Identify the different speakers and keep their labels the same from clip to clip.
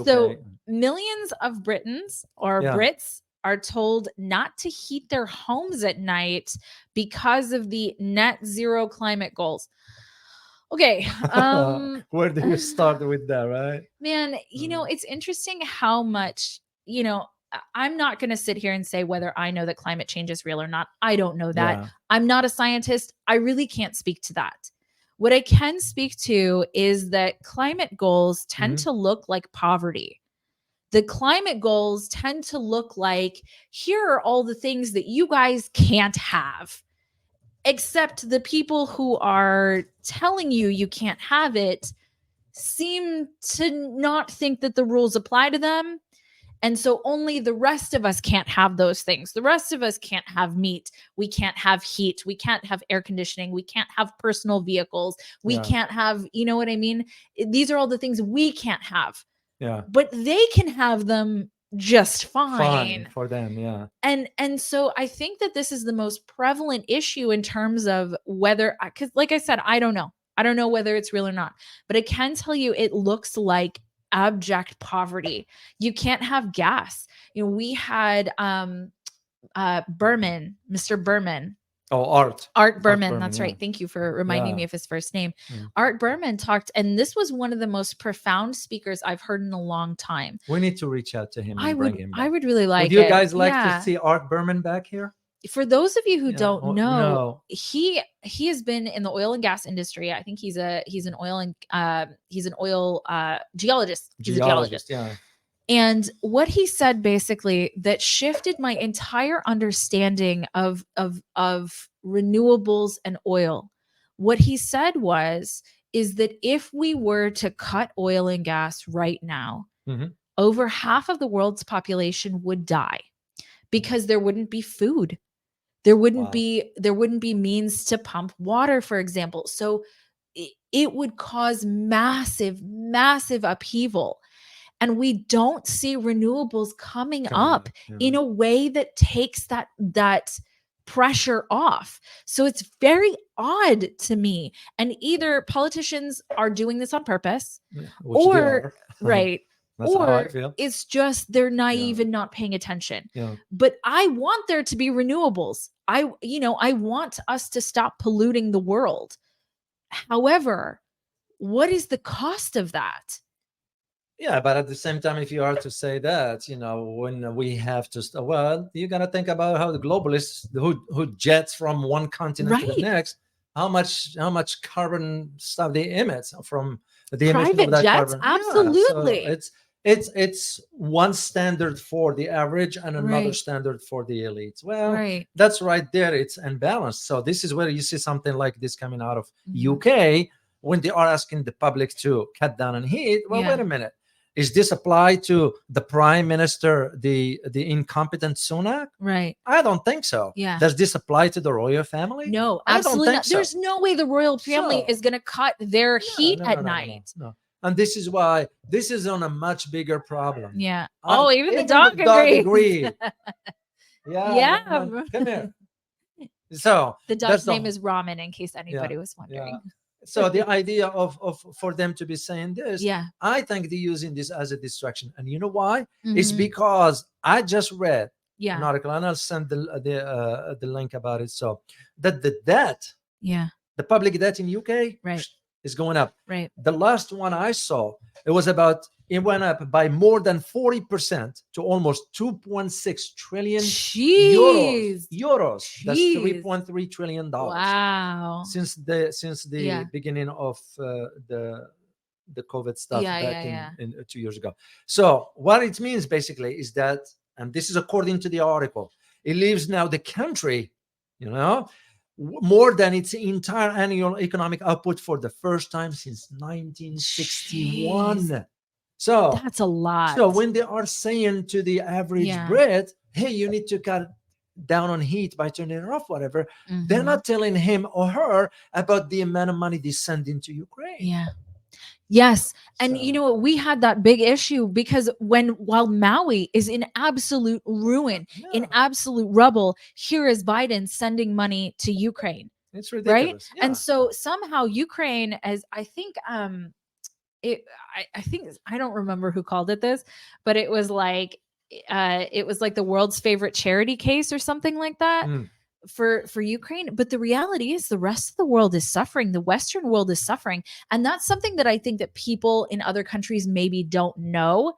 Speaker 1: So
Speaker 2: UK.
Speaker 1: millions of Britons or
Speaker 2: Yeah.
Speaker 1: Brits are told not to heat their homes at night because of the net zero climate goals. Okay.
Speaker 2: Where do you start with that, right?
Speaker 1: Man,
Speaker 2: Mm.
Speaker 1: it's interesting how much, I'm not going to sit here and say whether I know that climate change is real or not. I don't know that.
Speaker 2: Yeah.
Speaker 1: I'm not a scientist. I really can't speak to that. What I can speak to is that climate goals tend
Speaker 2: Hmm.
Speaker 1: to look like poverty. The climate goals tend to look like, here are all the things that you guys can't have, except the people who are telling you can't have it seem to not think that the rules apply to them. And so only the rest of us can't have those things. The rest of us can't have meat. We can't have heat. We can't have air conditioning. We can't have personal vehicles. We
Speaker 2: Yeah.
Speaker 1: can't have, you know what I mean? These are all the things we can't have,
Speaker 2: Yeah.
Speaker 1: but they can have them just
Speaker 2: Fine
Speaker 1: fine.
Speaker 2: for them. Yeah.
Speaker 1: And so I think that this is the most prevalent issue in terms of whether, because like I said, I don't know. I don't know whether it's real or not, but I can tell you it looks like abject poverty. You can't have gas. We had Berman, Mr. Berman,
Speaker 2: Oh, Art.
Speaker 1: Art
Speaker 2: Art
Speaker 1: Berman,
Speaker 2: Berman.
Speaker 1: that's
Speaker 2: Yeah.
Speaker 1: right. Thank you for reminding
Speaker 2: Yeah.
Speaker 1: me of his first name.
Speaker 2: Mm.
Speaker 1: Art Berman talked, and this was one of the most profound speakers I've heard in a long time.
Speaker 2: We need to reach out to him
Speaker 1: I
Speaker 2: and bring
Speaker 1: would
Speaker 2: him
Speaker 1: I
Speaker 2: back.
Speaker 1: would really
Speaker 2: Would
Speaker 1: like
Speaker 2: you
Speaker 1: it.
Speaker 2: guys like to
Speaker 1: Yeah.
Speaker 2: see Art Berman back here?
Speaker 1: For those of you who
Speaker 2: Yeah.
Speaker 1: don't know,
Speaker 2: No.
Speaker 1: he has been in the oil and gas industry. I think he's an oil geologist. He's a
Speaker 2: Geologist.
Speaker 1: geologist.
Speaker 2: Yeah.
Speaker 1: And what he said basically that shifted my entire understanding of renewables and oil. What he said is that if we were to cut oil and gas right now,
Speaker 2: Hmm.
Speaker 1: over half of the world's population would die because there wouldn't be food.
Speaker 2: Wow.
Speaker 1: There wouldn't be means to pump water, for example. So it would cause massive upheaval. And we don't see renewables coming
Speaker 2: Coming
Speaker 1: up
Speaker 2: up. Yeah.
Speaker 1: in a way that takes that pressure off. So it's very odd to me. And either politicians are doing this on purpose,
Speaker 2: Yeah, which they
Speaker 1: or
Speaker 2: are.
Speaker 1: right,
Speaker 2: That's how I
Speaker 1: or
Speaker 2: feel.
Speaker 1: it's just they're
Speaker 2: Yeah.
Speaker 1: naive and not paying attention.
Speaker 2: Yeah.
Speaker 1: But I want there to be renewables. I want us to stop polluting the world. However, what is the cost of that?
Speaker 2: Yeah, but at the same time, if you are to say that, when we have to, well, you got to think about how the globalists who jets from one continent to the
Speaker 1: Right.
Speaker 2: next, how much carbon stuff they emit from the emission of
Speaker 1: Private
Speaker 2: that
Speaker 1: jets?
Speaker 2: carbon. Yeah, so
Speaker 1: Absolutely.
Speaker 2: it's one standard for the average and another
Speaker 1: Right.
Speaker 2: standard for the elites. Well,
Speaker 1: Right.
Speaker 2: that's right there. It's unbalanced. So this is where you see something like this coming out of
Speaker 1: Mhm.
Speaker 2: UK when they are asking the public to cut down on heat. Well,
Speaker 1: Yeah.
Speaker 2: wait a minute. Is this applied to the prime minister, the incompetent Sunak?
Speaker 1: Right.
Speaker 2: I don't think so.
Speaker 1: Yeah.
Speaker 2: Does this apply to the royal family?
Speaker 1: No,
Speaker 2: I don't
Speaker 1: absolutely
Speaker 2: think
Speaker 1: not.
Speaker 2: so.
Speaker 1: There's no way the royal family
Speaker 2: So,
Speaker 1: is going to cut their
Speaker 2: yeah,
Speaker 1: heat
Speaker 2: no,
Speaker 1: at
Speaker 2: no, no, no, no,
Speaker 1: night.
Speaker 2: no. And this is why this is on a much bigger problem.
Speaker 1: Yeah. Oh, even the
Speaker 2: Even
Speaker 1: dog
Speaker 2: the dog
Speaker 1: agrees.
Speaker 2: agreed. Yeah,
Speaker 1: Yeah.
Speaker 2: man, come here. So
Speaker 1: The
Speaker 2: that's
Speaker 1: dog's
Speaker 2: the
Speaker 1: name is Ramen, in case
Speaker 2: yeah,
Speaker 1: anybody was
Speaker 2: yeah.
Speaker 1: wondering.
Speaker 2: So the idea of for them to be saying this,
Speaker 1: Yeah.
Speaker 2: I think they're using this as a distraction. And you know why? It's
Speaker 1: Mhm.
Speaker 2: because I just read an
Speaker 1: Yeah.
Speaker 2: article, and I'll send the link about it. So that the debt,
Speaker 1: Yeah.
Speaker 2: the public debt in UK,
Speaker 1: Right.
Speaker 2: is going up.
Speaker 1: Right.
Speaker 2: The last one I saw, it went up by more than 40% to almost 2.6 trillion euros.
Speaker 1: Jeez.
Speaker 2: That's
Speaker 1: Jeez.
Speaker 2: $3.3 trillion
Speaker 1: Wow.
Speaker 2: since the
Speaker 1: Yeah.
Speaker 2: beginning of the COVID stuff
Speaker 1: Yeah.
Speaker 2: back
Speaker 1: Yeah.
Speaker 2: in 2 years ago. So what it means basically is that, and this is according to the article, it leaves now the country, more than its entire annual economic output for the first time since 1961.
Speaker 1: Jeez.
Speaker 2: So
Speaker 1: That's a lot.
Speaker 2: so when they are saying to the average
Speaker 1: Yeah.
Speaker 2: Brit, hey, you need to cut down on heat by turning it off, whatever, they're
Speaker 1: Mhm.
Speaker 2: not telling him or her about the amount of money they send into Ukraine.
Speaker 1: Yeah. Yes. And
Speaker 2: So-
Speaker 1: you know what? We had that big issue because while Maui is in absolute ruin, in
Speaker 2: Yeah.
Speaker 1: absolute rubble, here is Biden sending money to Ukraine.
Speaker 2: It's
Speaker 1: Right.
Speaker 2: ridiculous. Yeah.
Speaker 1: And so somehow Ukraine, as I think I think I don't remember who called it this, but it was like the world's favorite charity case or something like that
Speaker 2: Mm,
Speaker 1: for Ukraine. But the reality is the rest of the world is suffering. The Western world is suffering. And that's something that I think that people in other countries maybe don't know,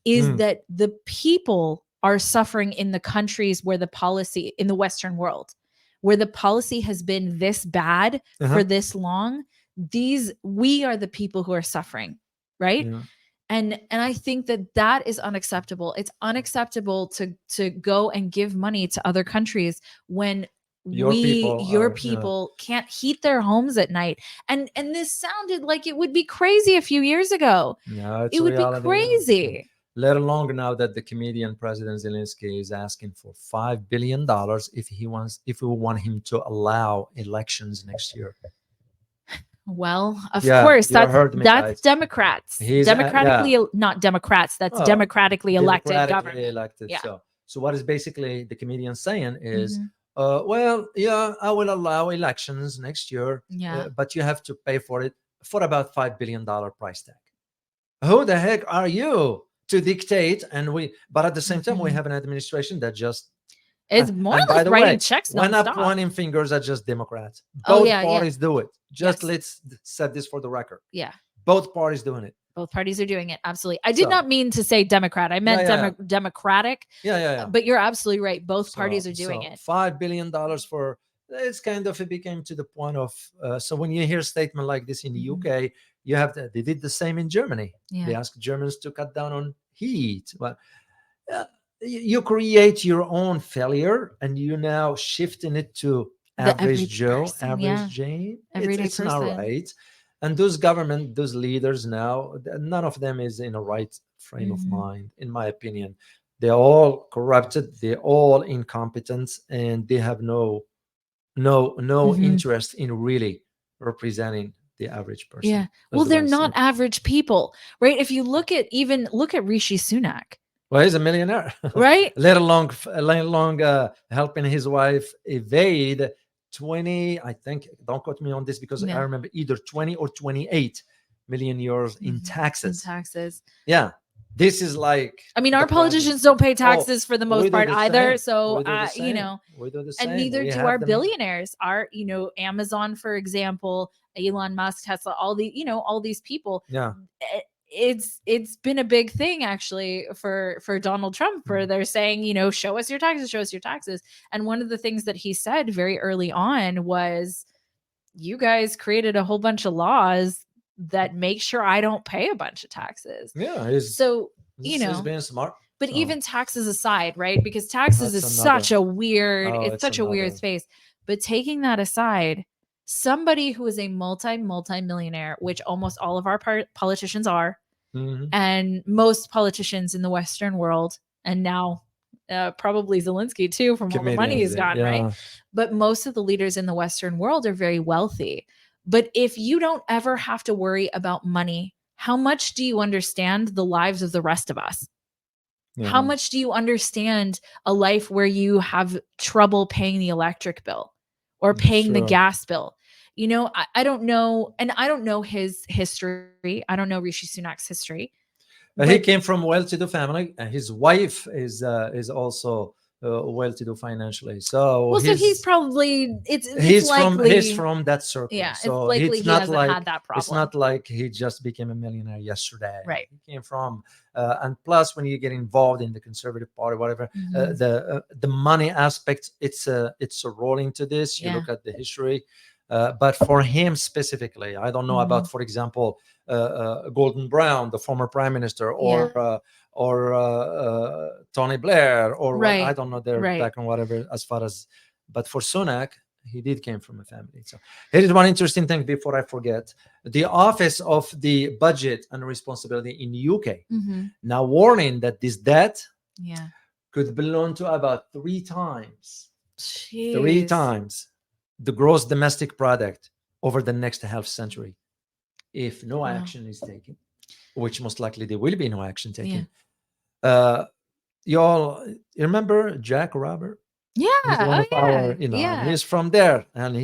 Speaker 1: is
Speaker 2: mm,
Speaker 1: that the people are suffering in the countries where the policy in the Western world, where the policy has been this bad for
Speaker 2: uh-huh.
Speaker 1: this long. We are the people who are suffering, right?
Speaker 2: Yeah.
Speaker 1: And I think that that is unacceptable. It's unacceptable to go and give money to other countries when
Speaker 2: Your people
Speaker 1: your
Speaker 2: are, yeah.
Speaker 1: people can't heat their homes at night. And this sounded like it would be crazy a few years ago.
Speaker 2: Yeah, it's
Speaker 1: It
Speaker 2: a
Speaker 1: would be
Speaker 2: reality now.
Speaker 1: crazy.
Speaker 2: Let alone now that the Canadian President Zelensky is asking for $5 billion if we want him to allow elections next year.
Speaker 1: Well, of
Speaker 2: Yeah,
Speaker 1: course,
Speaker 2: you heard me,
Speaker 1: that's
Speaker 2: guys.
Speaker 1: Democrats.
Speaker 2: He's
Speaker 1: Democratically not Democrats, that's
Speaker 2: oh,
Speaker 1: democratically elected
Speaker 2: democratically
Speaker 1: government.
Speaker 2: elected.
Speaker 1: Yeah.
Speaker 2: So what is basically the comedian saying is,
Speaker 1: Mhm.
Speaker 2: well, yeah, I will allow elections next year,
Speaker 1: Yeah.
Speaker 2: but you have to pay for it for about $5 billion price tag. Who the heck are you to dictate? But at the same time, we
Speaker 1: Mhm.
Speaker 2: have an administration that just,
Speaker 1: It's more or
Speaker 2: and by
Speaker 1: less
Speaker 2: the
Speaker 1: writing
Speaker 2: way,
Speaker 1: checks
Speaker 2: we're not
Speaker 1: nonstop.
Speaker 2: pointing fingers at just Democrats.
Speaker 1: Oh
Speaker 2: Both
Speaker 1: yeah, yeah.
Speaker 2: parties do it. Just
Speaker 1: Yes.
Speaker 2: let's set this for the record.
Speaker 1: Yeah.
Speaker 2: Both parties doing it.
Speaker 1: Both parties are doing it. Absolutely. I did
Speaker 2: So
Speaker 1: not mean to say Democrat. I
Speaker 2: yeah,
Speaker 1: meant
Speaker 2: yeah,
Speaker 1: Democratic.
Speaker 2: yeah, yeah, yeah.
Speaker 1: But you're absolutely right. Both parties are doing
Speaker 2: So
Speaker 1: it.
Speaker 2: $5 billion for, it's kind of, it became to the point of, so when you hear a statement like this in the
Speaker 1: Mhm.
Speaker 2: UK, you have they did the same in Germany.
Speaker 1: Yeah.
Speaker 2: They asked Germans to cut down on heat. Well, you create your own failure and you now shifting it to
Speaker 1: The
Speaker 2: average
Speaker 1: every
Speaker 2: Joe,
Speaker 1: person,
Speaker 2: average
Speaker 1: yeah.
Speaker 2: Jane.
Speaker 1: Everyday
Speaker 2: It's not
Speaker 1: person.
Speaker 2: right. And those leaders now, none of them is in a right frame of
Speaker 1: Mhm.
Speaker 2: mind, in my opinion. They're all corrupted, they're all incompetent, and they have no
Speaker 1: Mhm.
Speaker 2: interest in really representing the average person.
Speaker 1: Yeah. Well,
Speaker 2: That's the way
Speaker 1: they're
Speaker 2: I see
Speaker 1: not
Speaker 2: it.
Speaker 1: average people, right? If you look at Rishi Sunak,
Speaker 2: Well, he's a millionaire,
Speaker 1: right?
Speaker 2: let alone helping his wife evade 20, I think, don't quote me on this because I
Speaker 1: Yeah.
Speaker 2: remember either 20 or 28 million euros in
Speaker 1: Mhm. In
Speaker 2: taxes.
Speaker 1: taxes.
Speaker 2: Yeah. This is like
Speaker 1: I mean,
Speaker 2: the
Speaker 1: our
Speaker 2: project.
Speaker 1: politicians don't pay
Speaker 2: Oh,
Speaker 1: taxes for the
Speaker 2: we
Speaker 1: most
Speaker 2: do
Speaker 1: part
Speaker 2: the
Speaker 1: either.
Speaker 2: same.
Speaker 1: So,
Speaker 2: We do the same. We do the
Speaker 1: and
Speaker 2: same.
Speaker 1: neither
Speaker 2: We
Speaker 1: do our
Speaker 2: have them.
Speaker 1: billionaires. Amazon, for example, Elon Musk, Tesla, all these people.
Speaker 2: Yeah.
Speaker 1: Eh, it's been a big thing actually for Donald Trump, where they're saying, show us your taxes, show us your taxes. And one of the things that he said very early on was, you guys created a whole bunch of laws that make sure I don't pay a bunch of taxes.
Speaker 2: Yeah. He's,
Speaker 1: So,
Speaker 2: he's being smart.
Speaker 1: but
Speaker 2: So
Speaker 1: even taxes aside, right? Because taxes
Speaker 2: that's
Speaker 1: is
Speaker 2: another.
Speaker 1: it's
Speaker 2: It's
Speaker 1: such a weird
Speaker 2: another.
Speaker 1: space. But taking that aside, somebody who is a multi-millionaire, which almost all of our politicians are,
Speaker 2: Mhm.
Speaker 1: and most politicians in the Western world, and now probably Zelensky too, from all the money
Speaker 2: Comedians.
Speaker 1: he's gotten, right?
Speaker 2: Yeah.
Speaker 1: But most of the leaders in the Western world are very wealthy. But if you don't ever have to worry about money, how much do you understand the lives of the rest of us? How
Speaker 2: Yeah.
Speaker 1: much do you understand a life where you have trouble paying the electric bill or
Speaker 2: That's
Speaker 1: paying the
Speaker 2: true.
Speaker 1: gas bill? I don't know. And I don't know his history. I don't know Rishi Sunak's history.
Speaker 2: He
Speaker 1: But
Speaker 2: came from a well-to-do family, and his wife is also well-to-do financially. So
Speaker 1: well, so he's probably it's
Speaker 2: he's
Speaker 1: likely,
Speaker 2: from that circle.
Speaker 1: yeah, it's
Speaker 2: So
Speaker 1: likely
Speaker 2: it's
Speaker 1: he
Speaker 2: not
Speaker 1: hasn't had
Speaker 2: like
Speaker 1: that
Speaker 2: it's
Speaker 1: problem.
Speaker 2: not like he just became a millionaire yesterday.
Speaker 1: Right.
Speaker 2: He came from, and plus when you get involved in the Conservative Party, whatever,
Speaker 1: Mhm.
Speaker 2: the money aspect, it's a role into this. You
Speaker 1: Yeah.
Speaker 2: look at the history. But for him specifically, I don't know about,
Speaker 1: Mhm.
Speaker 2: for example, Gordon Brown, the former prime minister,
Speaker 1: Yeah.
Speaker 2: or Tony Blair, or what, I
Speaker 1: Right.
Speaker 2: don't know their
Speaker 1: Right.
Speaker 2: background, whatever. As far as, but for Sunak, he did came from a family. So here is one interesting thing before I forget: the Office of the Budget and Responsibility in UK
Speaker 1: Mhm.
Speaker 2: now warning that this debt
Speaker 1: Yeah.
Speaker 2: could belong to about three times
Speaker 1: Jeez.
Speaker 2: the gross domestic product over the next half century if no
Speaker 1: Wow.
Speaker 2: action is taken, which most likely there will be no action
Speaker 1: Yeah.
Speaker 2: taken. Uh, y'all, you remember Jack Robert?
Speaker 1: Yeah.
Speaker 2: He's one of our, and
Speaker 1: Yeah.
Speaker 2: he's from there. And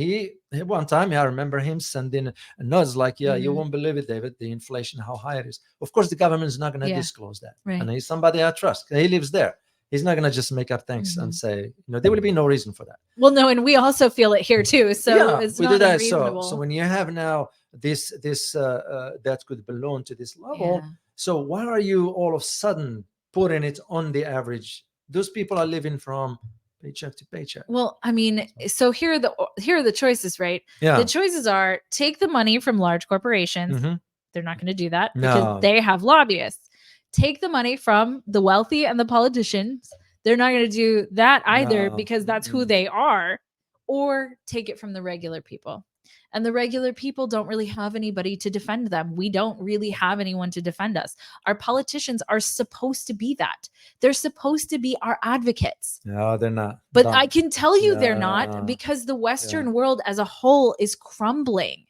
Speaker 2: one time, I remember him sending notes like, "Yeah, you
Speaker 1: Mhm.
Speaker 2: won't believe it, David, the inflation, how high it is." Of course, the government is not going to
Speaker 1: Yeah.
Speaker 2: disclose that.
Speaker 1: Right.
Speaker 2: And he's somebody I trust. He lives there. He's not going to just make up things and
Speaker 1: Mhm.
Speaker 2: say, there will be no reason for that.
Speaker 1: Well, no, and we also feel it here too. So
Speaker 2: Yeah,
Speaker 1: it's
Speaker 2: we do
Speaker 1: not
Speaker 2: that.
Speaker 1: unreasonable.
Speaker 2: So when you have now this that could belong to this level,
Speaker 1: Yeah.
Speaker 2: so why are you all of a sudden putting it on the average? Those people are living from paycheck to paycheck.
Speaker 1: Well, I mean, so here are the choices, right?
Speaker 2: Yeah.
Speaker 1: The choices are take the money from large corporations.
Speaker 2: Mhm.
Speaker 1: They're not going to do that
Speaker 2: No.
Speaker 1: because they have lobbyists. Take the money from the wealthy and the politicians. They're not going to do that either
Speaker 2: No.
Speaker 1: because that's who they are. Or take it from the regular people. And the regular people don't really have anybody to defend them. We don't really have anyone to defend us. Our politicians are supposed to be that. They're supposed to be our advocates.
Speaker 2: No, they're not.
Speaker 1: But
Speaker 2: Don't.
Speaker 1: I can tell you they're
Speaker 2: Yeah.
Speaker 1: not because the Western world as a whole is crumbling.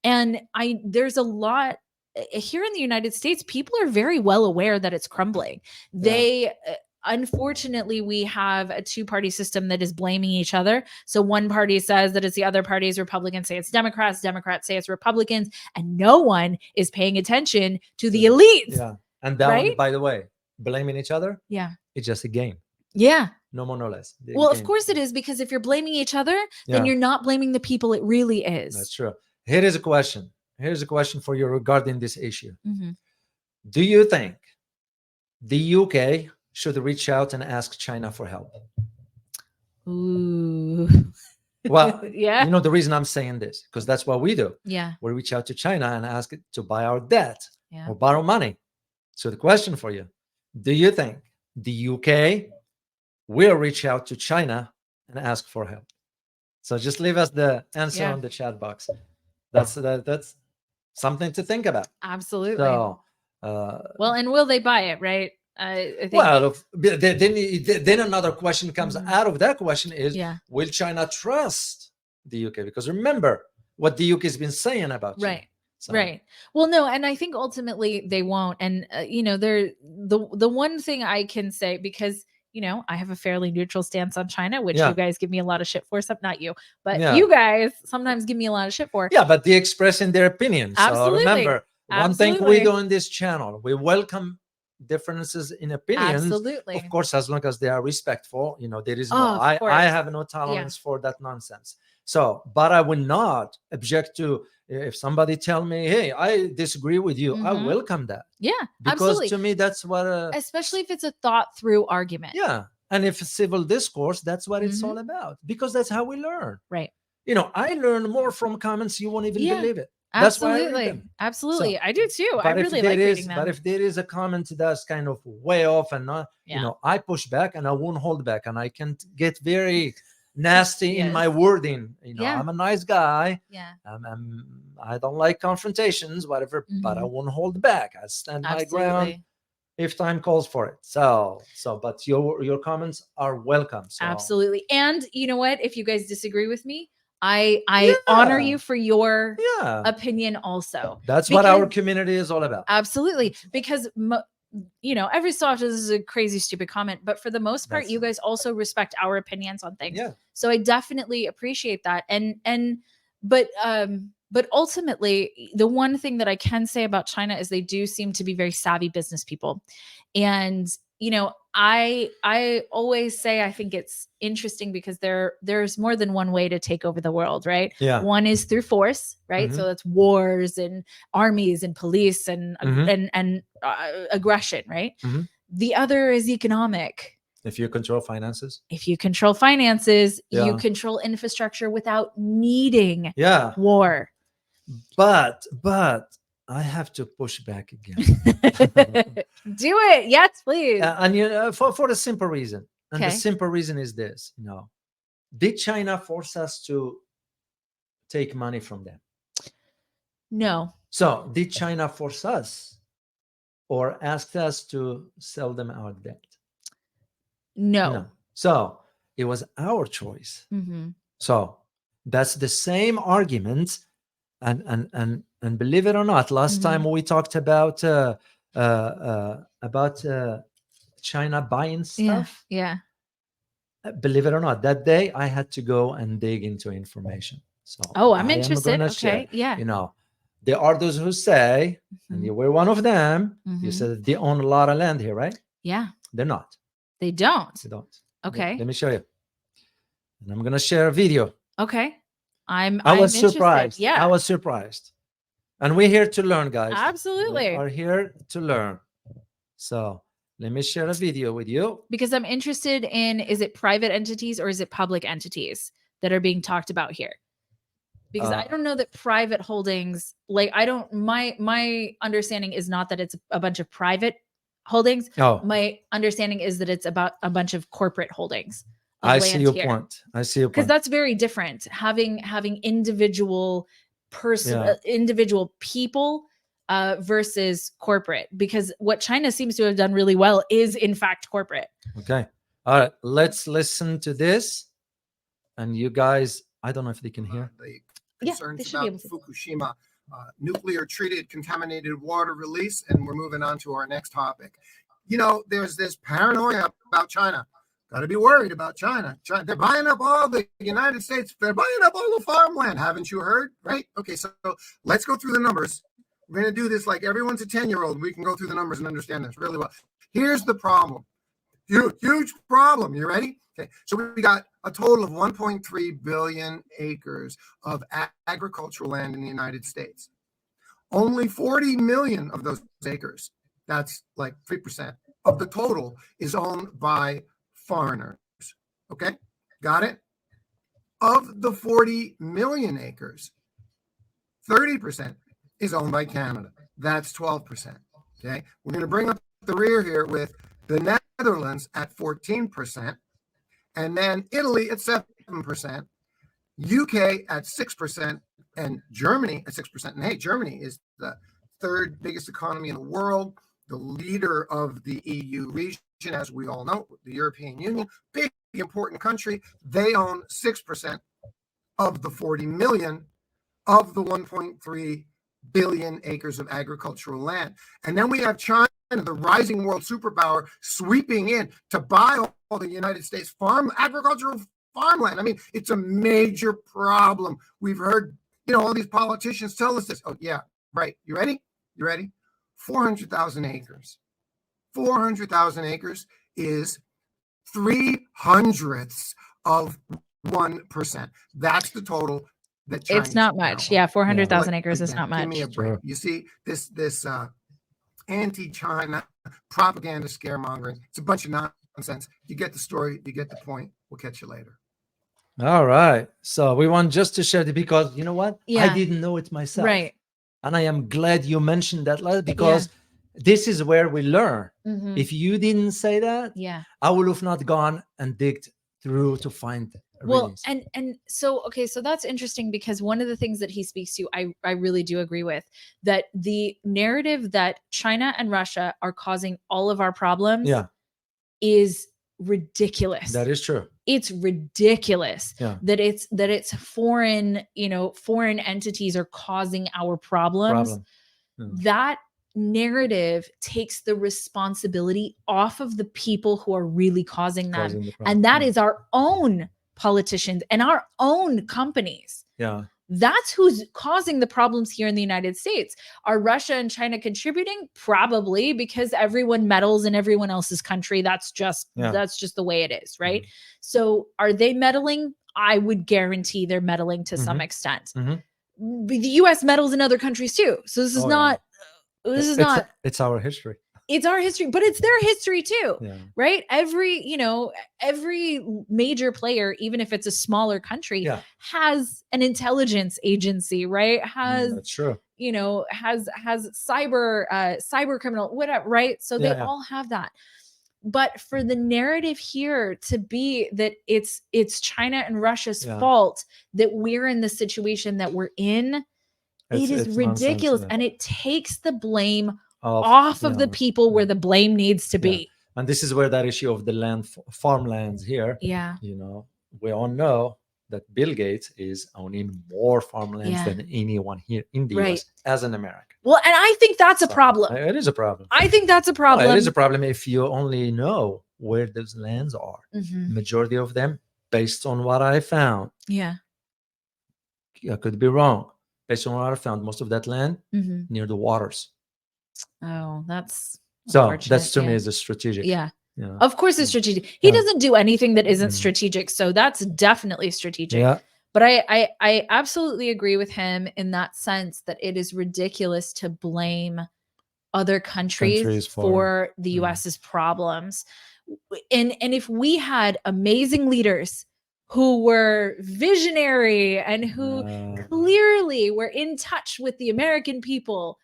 Speaker 1: And there's a lot here in the United States, people are very well aware that it's crumbling. They unfortunately, we have a two-party system that is blaming each other. So one party says that it's the other party's, Republicans say it's Democrats say it's Republicans, and no one is paying attention to the elites.
Speaker 2: Yeah. And that
Speaker 1: right?
Speaker 2: one, by the way, blaming each other,
Speaker 1: Yeah.
Speaker 2: it's just a game.
Speaker 1: Yeah.
Speaker 2: No more, no less.
Speaker 1: Well, of course it is, because if you're blaming each other, then you're not blaming the people it really is.
Speaker 2: That's true. Here is a question. Here's a question for you regarding this issue.
Speaker 1: Mhm.
Speaker 2: Do you think the UK should reach out and ask China for help?
Speaker 1: Ooh.
Speaker 2: Well,
Speaker 1: yeah.
Speaker 2: the reason I'm saying this, because that's what we do.
Speaker 1: Yeah.
Speaker 2: We reach out to China and ask it to buy our debt
Speaker 1: Yeah.
Speaker 2: or borrow money. So the question for you, do you think the UK will reach out to China and ask for help? So just leave us the answer on the chat box. That's something to think about.
Speaker 1: Absolutely.
Speaker 2: So,
Speaker 1: well, and will they buy it, right? I think.
Speaker 2: Well, then another question comes out of that question is, will China trust the UK? Because remember what the UK has been saying about China.
Speaker 1: Right. So. Right. Well, no, and I think ultimately they won't. And they're the one thing I can say, because I have a fairly neutral stance on China, which you guys give me a lot of shit for. Not you, but you guys sometimes give me a lot of shit for.
Speaker 2: Yeah, but they're expressing their opinions.
Speaker 1: Absolutely.
Speaker 2: So remember, one thing we do on this channel, we welcome differences in opinions.
Speaker 1: Absolutely.
Speaker 2: Of course, as long as they are respectful. There is no, I have no tolerance for that nonsense. So, but I would not object to if somebody tell me, hey, I disagree with you. I welcome that.
Speaker 1: Yeah,
Speaker 2: because
Speaker 1: absolutely.
Speaker 2: To me, that's what.
Speaker 1: Especially if it's a thought through argument.
Speaker 2: Yeah, and if civil discourse, that's what it's all about. Because that's how we learn.
Speaker 1: Right.
Speaker 2: I learn more from comments. You won't even believe it.
Speaker 1: Absolutely. Absolutely. So, I do too. I really like reading them.
Speaker 2: But if there is a comment that's kind of way off and not, I push back and I won't hold back, and I can get very nasty in my wording. I'm a nice guy.
Speaker 1: Yeah.
Speaker 2: I don't like confrontations, whatever, but I won't hold back. I stand my ground if time calls for it. But your comments are welcome. So.
Speaker 1: Absolutely. And you know what? If you guys disagree with me, I honor you for your opinion also.
Speaker 2: That's what our community is all about.
Speaker 1: Absolutely. Because every so often this is a crazy, stupid comment, but for the most part, you guys also respect our opinions on things.
Speaker 2: Yeah.
Speaker 1: So I definitely appreciate that. But ultimately, the one thing that I can say about China is they do seem to be very savvy business people. And I always say I think it's interesting because there's more than one way to take over the world, right?
Speaker 2: Yeah.
Speaker 1: One is through force, right? So that's wars and armies and police and aggression, right? The other is economic.
Speaker 2: If you control finances.
Speaker 1: If you control finances, you control infrastructure without needing war.
Speaker 2: But I have to push back again.
Speaker 1: Do it. Yes, please.
Speaker 2: And for the simple reason. And the simple reason is this, did China force us to take money from them?
Speaker 1: No.
Speaker 2: So did China force us or ask us to sell them our debt?
Speaker 1: No.
Speaker 2: So it was our choice. So that's the same argument. And believe it or not, last time we talked about China buying stuff.
Speaker 1: Yeah.
Speaker 2: believe it or not, that day I had to go and dig into information. So
Speaker 1: Oh, I'm
Speaker 2: I am
Speaker 1: interested.
Speaker 2: gonna
Speaker 1: Okay.
Speaker 2: share.
Speaker 1: Yeah.
Speaker 2: You know, there are those who say, and
Speaker 1: Mhm.
Speaker 2: you were one of them. You
Speaker 1: Mhm.
Speaker 2: said they own a lot of land here, right?
Speaker 1: Yeah.
Speaker 2: They're not.
Speaker 1: They don't.
Speaker 2: They don't.
Speaker 1: Okay.
Speaker 2: Let me show you. And I'm gonna share a video.
Speaker 1: Okay.
Speaker 2: I
Speaker 1: I'm
Speaker 2: was
Speaker 1: interested.
Speaker 2: surprised.
Speaker 1: Yeah.
Speaker 2: I was surprised. And we're here to learn, guys.
Speaker 1: Absolutely.
Speaker 2: We are here to learn. So let me share a video with you.
Speaker 1: Because I'm interested in, is it private entities or is it public entities that are being talked about here? Because I don't know that private holdings, like I don't, my understanding is not that it's a bunch of private holdings.
Speaker 2: Oh,
Speaker 1: My understanding is that it's about a bunch of corporate holdings of
Speaker 2: I
Speaker 1: land
Speaker 2: see your
Speaker 1: here.
Speaker 2: point. I see your
Speaker 1: Because
Speaker 2: point.
Speaker 1: that's very different. Having individual
Speaker 2: Yeah.
Speaker 1: individual people versus corporate. Because what China seems to have done really well is in fact corporate.
Speaker 2: Okay. All right. Let's listen to this. And you guys, I don't know if they can hear.
Speaker 3: The
Speaker 1: Yeah,
Speaker 3: concerns
Speaker 1: they should be
Speaker 3: about
Speaker 1: able to.
Speaker 3: Fukushima nuclear treated contaminated water release, and we're moving on to our next topic. You know, there's this paranoia about China. Got to be worried about China. They're buying up all the United States. They're buying up all the farmland. Haven't you heard? Right? Okay, so let's go through the numbers. We're going to do this like everyone's a 10-year-old. We can go through the numbers and understand this really well. Here's the problem. Huge problem. You ready? Okay, so we got a total of 1.3 billion acres of agricultural land in the United States. Only 40 million of those acres, that's like 3% of the total, is owned by foreigners. Okay, got it? Of the 40 million acres, 30% is owned by Canada. That's 12%. Okay, we're going to bring up the rear here with the Netherlands at 14%. And then Italy at 7%, UK at 6%, and Germany at 6%. And hey, Germany is the third biggest economy in the world, the leader of the EU region, as we all know, the European Union, big, important country. They own 6% of the 40 million of the 1.3 billion acres of agricultural land. And then we have China, the rising world superpower, sweeping in to buy all the United States agricultural farmland. I mean, it's a major problem. We've heard, all these politicians tell us this. Oh, yeah, right. You ready? 400,000 acres. 400,000 acres is 3/100ths of 1%. That's the total that China.
Speaker 1: It's not much. Yeah, 400,000 acres is not much.
Speaker 3: Give me a break. You see, this anti-China propaganda scaremongering, it's a bunch of nonsense. You get the story, you get the point. We'll catch you later.
Speaker 2: All right. So we want just to share it because you know what?
Speaker 1: Yeah.
Speaker 2: I didn't know it myself.
Speaker 1: Right.
Speaker 2: And I am glad you mentioned that because this is where we learn.
Speaker 1: Mhm.
Speaker 2: If you didn't say that, I would have not gone and digged through to find readings.
Speaker 1: And so okay, so that's interesting because one of the things that he speaks to, I really do agree with, that the narrative that China and Russia are causing all of our problems is ridiculous.
Speaker 2: That is true.
Speaker 1: It's ridiculous that it's foreign entities are causing our problems. That narrative takes the responsibility off of the people who are really causing them. And that is our own politicians and our own companies.
Speaker 2: Yeah.
Speaker 1: That's who's causing the problems here in the United States. Are Russia and China contributing? Probably, because everyone meddles in everyone else's country. That's just the way it is, right? Mm-hmm. So are they meddling? I would guarantee they're meddling to some extent. Mm-hmm. The US meddles in other countries too. So this is
Speaker 2: it's our history.
Speaker 1: It's our history, but it's their history too, right? Every major player, even if it's a smaller country, has an intelligence agency, right?
Speaker 2: That's true.
Speaker 1: Has cyber criminal, whatever, right? So they all have that. But for the narrative here to be that it's China and Russia's fault that we're in the situation that we're in, it is ridiculous. And it takes the blame off of the people where the blame needs to be.
Speaker 2: And this is where that issue of the farmlands here.
Speaker 1: Yeah.
Speaker 2: We all know that Bill Gates is owning more farmlands than anyone here in the US as an American.
Speaker 1: Well, and I think that's a problem.
Speaker 2: It is a problem.
Speaker 1: I think that's a problem.
Speaker 2: It is a problem if you only know where those lands are.
Speaker 1: Mhm.
Speaker 2: Majority of them, based on what I found,
Speaker 1: Yeah.
Speaker 2: I could be wrong. Based on what I found, most of that land
Speaker 1: Mhm.
Speaker 2: near the waters.
Speaker 1: Oh, that's
Speaker 2: So
Speaker 1: unfortunate.
Speaker 2: that's to me
Speaker 1: Yeah.
Speaker 2: is a strategic.
Speaker 1: Yeah.
Speaker 2: Yeah.
Speaker 1: Of course it's
Speaker 2: Yeah.
Speaker 1: strategic. He
Speaker 2: Yeah.
Speaker 1: doesn't do anything that isn't
Speaker 2: Mm.
Speaker 1: strategic. So that's definitely strategic.
Speaker 2: Yeah.
Speaker 1: But I absolutely agree with him in that sense that it is ridiculous to blame other countries
Speaker 2: Countries
Speaker 1: for the
Speaker 2: Mm.
Speaker 1: US's problems. And if we had amazing leaders who were visionary and who clearly were in touch with the American people,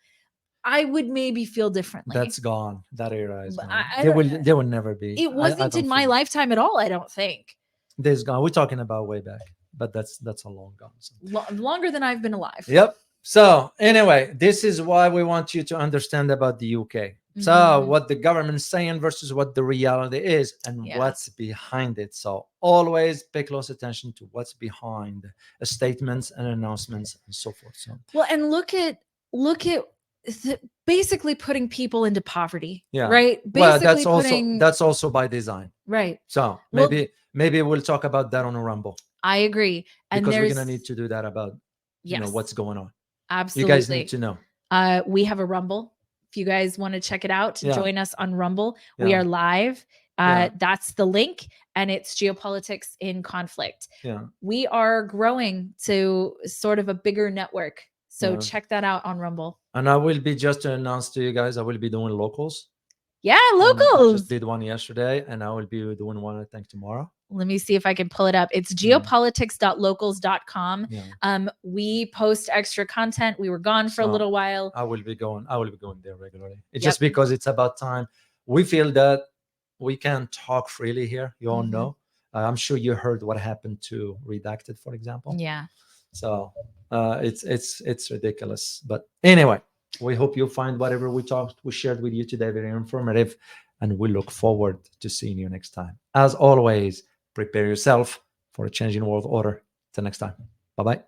Speaker 1: I would maybe feel differently.
Speaker 2: That's gone. That era is
Speaker 1: But
Speaker 2: gone.
Speaker 1: I
Speaker 2: They
Speaker 1: don't-
Speaker 2: will never be.
Speaker 1: It wasn't
Speaker 2: don't
Speaker 1: in my
Speaker 2: feel-
Speaker 1: lifetime at all, I don't think.
Speaker 2: This gone. We're talking about way back, but that's a long gone. So.
Speaker 1: Longer than I've been alive.
Speaker 2: Yep. So anyway, this is why we want you to understand about the UK. So
Speaker 1: Mhm.
Speaker 2: what the government's saying versus what the reality is and
Speaker 1: Yeah.
Speaker 2: what's behind it. So always pay close attention to what's behind statements and announcements and so forth. So
Speaker 1: Well, and look at basically putting people into poverty.
Speaker 2: Yeah.
Speaker 1: Right.
Speaker 2: well,
Speaker 1: Basically
Speaker 2: that's also by design.
Speaker 1: right.
Speaker 2: So
Speaker 1: Well-
Speaker 2: maybe we'll talk about that on a Rumble
Speaker 1: I agree. And
Speaker 2: because we're
Speaker 1: there's
Speaker 2: gonna need to do that about
Speaker 1: yes,
Speaker 2: what's going on.
Speaker 1: absolutely.
Speaker 2: You guys need to know.
Speaker 1: We have a Rumble. If you guys want to check it out,
Speaker 2: Yeah.
Speaker 1: join us on Rumble. We
Speaker 2: Yeah.
Speaker 1: are live.
Speaker 2: Yeah.
Speaker 1: That's the link, and it's Geopolitics in Conflict.
Speaker 2: Yeah.
Speaker 1: We are growing to sort of a bigger network. So
Speaker 2: Yeah.
Speaker 1: check that out on Rumble.
Speaker 2: And I will be just to announce to you guys, I will be doing locals.
Speaker 1: Yeah,
Speaker 2: I
Speaker 1: locals.
Speaker 2: just did one yesterday, and I will be doing one I think tomorrow.
Speaker 1: Let me see if I can pull it up. It's
Speaker 2: Yeah.
Speaker 1: geopolitics.locals.com.
Speaker 2: Yeah.
Speaker 1: We post extra content. We were gone for a
Speaker 2: So,
Speaker 1: little while.
Speaker 2: I will be going there regularly. It's
Speaker 1: Yep.
Speaker 2: just because it's about time. We feel that we can talk freely here. You all
Speaker 1: Mhm.
Speaker 2: know. I'm sure you heard what happened to Redacted, for example.
Speaker 1: Yeah.
Speaker 2: So it's ridiculous. But anyway, we hope you find whatever we shared with you today very informative, and we look forward to seeing you next time. As always, prepare yourself for a changing world order. Till next time. Bye-bye.